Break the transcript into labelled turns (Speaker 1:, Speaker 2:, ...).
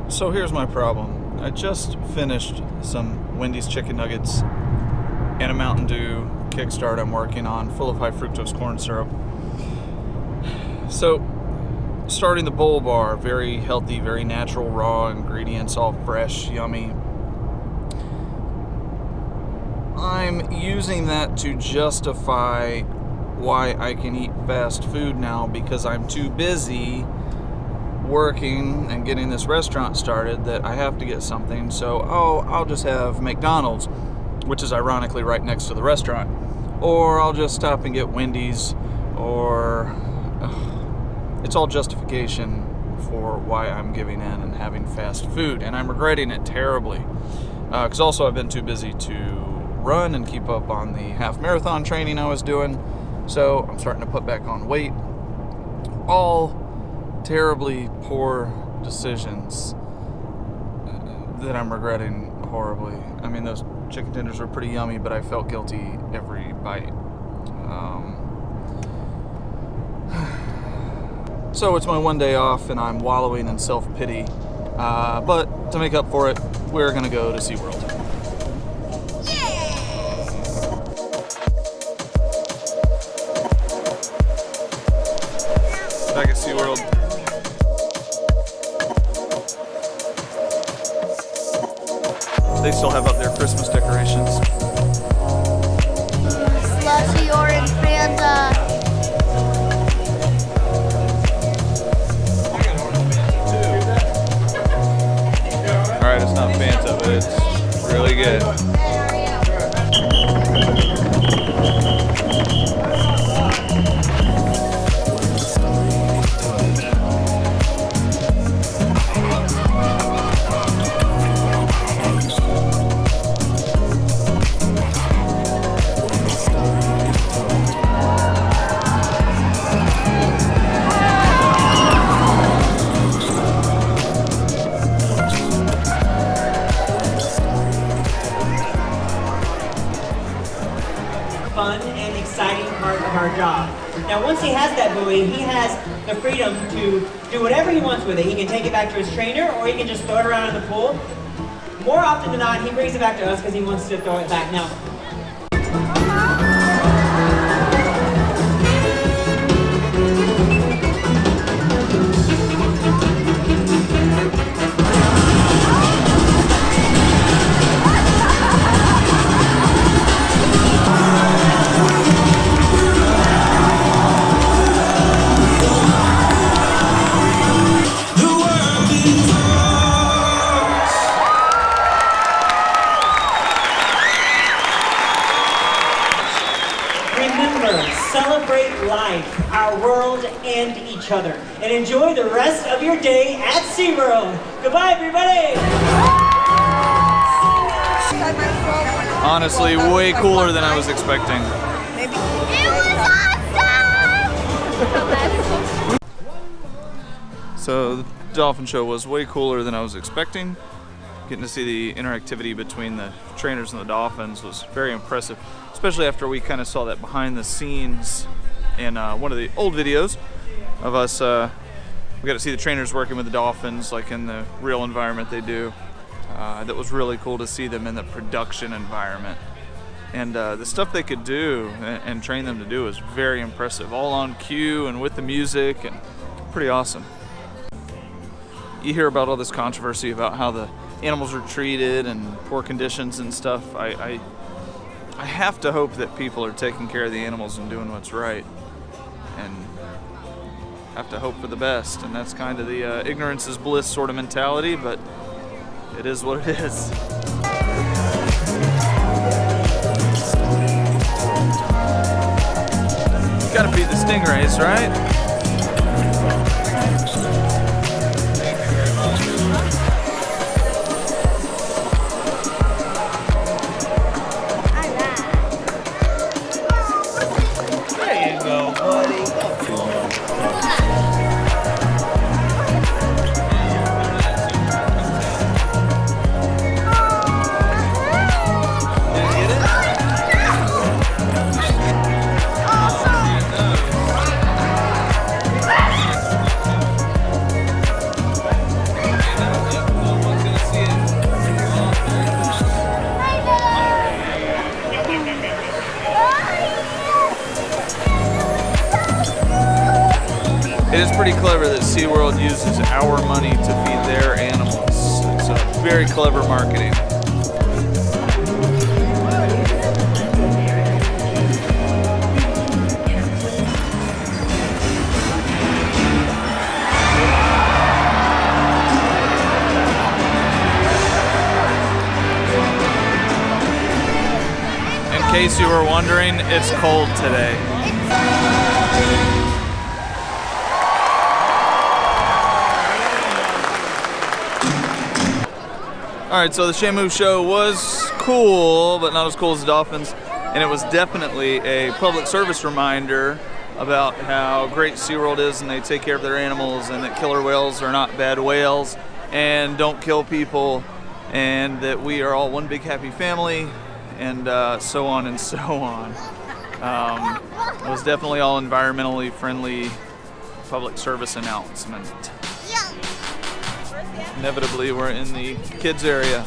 Speaker 1: So here's my problem. I just finished some Wendy's chicken nuggets and a Mountain Dew Kickstart I'm working on, full of high fructose corn syrup. So, starting the bowl bar, very healthy, very natural, raw ingredients, all fresh, yummy. I'm using that to justify why I can eat fast food now, because I'm too busy working and getting this restaurant started that I have to get something. So, I'll just have McDonald's, which is ironically right next to the restaurant. Or I'll just stop and get Wendy's, or it's all justification for why I'm giving in and having fast food, and I'm regretting it terribly. Because also I've been too busy to run and keep up on the half marathon training I was doing, so I'm starting to put back on weight. All terribly poor decisions that I'm regretting horribly. I mean, those chicken tenders were pretty yummy, but I felt guilty every bite. So it's my one day off and I'm wallowing in self-pity. But to make up for it, we're gonna go to SeaWorld. Back at SeaWorld. They still have up their Christmas decorations.
Speaker 2: Slushy orange Fanta.
Speaker 1: Alright, it's not Fanta, but it's really good.
Speaker 3: Fun and exciting part of our job. Now once he has that buoy, he has the freedom to do whatever he wants with it. He can take it back to his trainer, or he can just throw it around in the pool. More often than not, he brings it back to us because he wants to throw it back. Now, celebrate life, our world, and each other. And enjoy the rest of your day at SeaWorld. Goodbye, everybody!
Speaker 1: Honestly, way cooler than I was expecting.
Speaker 2: It was awesome!
Speaker 1: So the dolphin show was way cooler than I was expecting. Getting to see the interactivity between the trainers and the dolphins was very impressive, especially after we kind of saw that behind the scenes in one of the old videos of us. We got to see the trainers working with the dolphins like in the real environment they do. That was really cool to see them in the production environment. And the stuff they could do and train them to do was very impressive, all on cue and with the music, and pretty awesome. You hear about all this controversy about how the animals are treated and poor conditions and stuff. I have to hope that people are taking care of the animals and doing what's right, and have to hope for the best. And that's kind of the ignorance is bliss sort of mentality, but it is what it is. You gotta feed the stingrays, right? It is pretty clever that SeaWorld uses our money to feed their animals. It's a very clever marketing. In case you were wondering, it's cold today. Alright, so the Shamu show was cool, but not as cool as the dolphins. And it was definitely a public service reminder about how great SeaWorld is and they take care of their animals and that killer whales are not bad whales and don't kill people and that we are all one big happy family and so on and so on. It was definitely all environmentally friendly public service announcement. Inevitably, we're in the kids area.